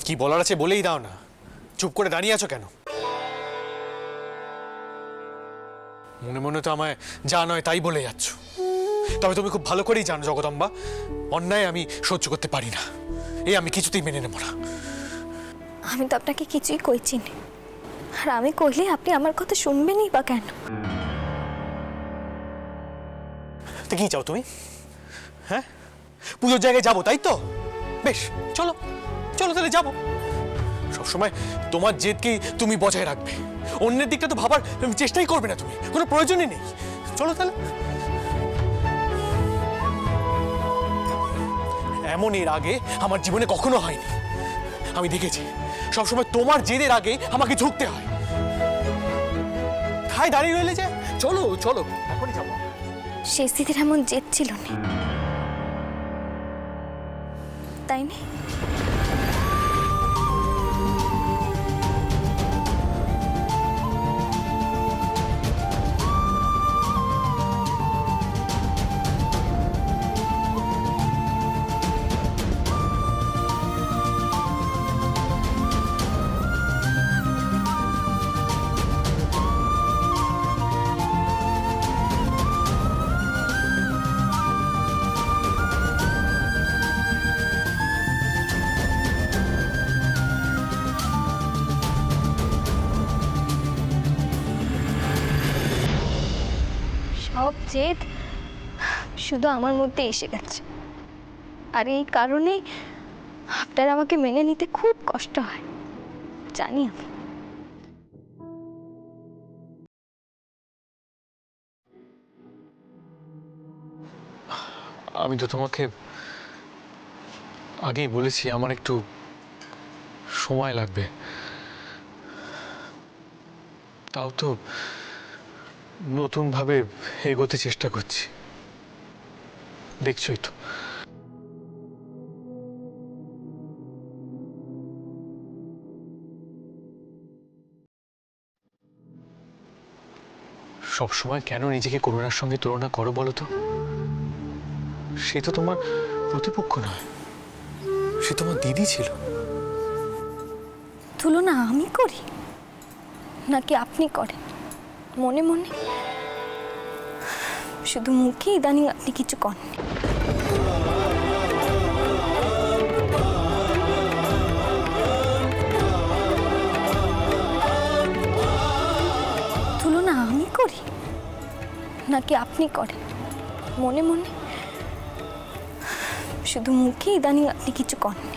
কি বলার আছে বলেই দাও না, চুপ করে দাঁড়িয়ে আছো কেন? মনে মনে তো আমায় যা নয় তাই বলে যাচ্ছ। তবে তুমি খুব ভালো করেই জানো জগদম্বা, অন্যায় আমি সহ্য করতে পারি না। আমি কিছুতেই মেনে নেব না। আমি তো আপনাকে কিছুই কইছি না, আর আমি কইলে আপনি আমার কথা শুনবেনই বা কেন? তো কি চাও তুমি? হ্যাঁ, পুজোর জায়গায় যাবো তাই তো? বেশ, চলো চলো তাহলে যাবো। সবসময় তোমার জেদকেই তুমি বজায় রাখবে, অন্যের দিকটা তো ভাবার চেষ্টাই করবে না তুমি, কোনো প্রয়োজনই নেই। চলো তাহলে। এমন এর আগে আমার জীবনে কখনো হয়নি। আমি দেখেছি সবসময় তোমার জেদের আগে আমাকে ঝুঁকতে হয়। খাই দাঁড়িয়ে রইলে যে, চলো চলো এখনই যাবো। সেই স্মৃতির এমন জেদ ছিল না, তাই না? সব জেদ শুধু আমার মধ্যে এসে গেছে, আর এই কারণেই আপনার আমাকে মেনে নিতে খুব কষ্ট হয়, জানি আমি। আমি তো তোমাকে আগেই বলেছি আমার একটু সময় লাগবে, তাও তো নতুন ভাবে এগোতে চেষ্টা করছি, দেখছোই তো। সবসময় কেন নিজেকে করুণার সঙ্গে তুলনা করো বলো তো? সে তো তোমার প্রতিপক্ষ নয়, সে তোমার দিদি ছিল। তুলনা আমি করি নাকি আপনি করেন মনে মনে? শুধু মুখে ইদানিং আপনি কিছু করেন। তুলনা আমি করি নাকি আপনি করেন মনে মনে? শুধু মুখে ইদানিং আপনি কিছু করেন।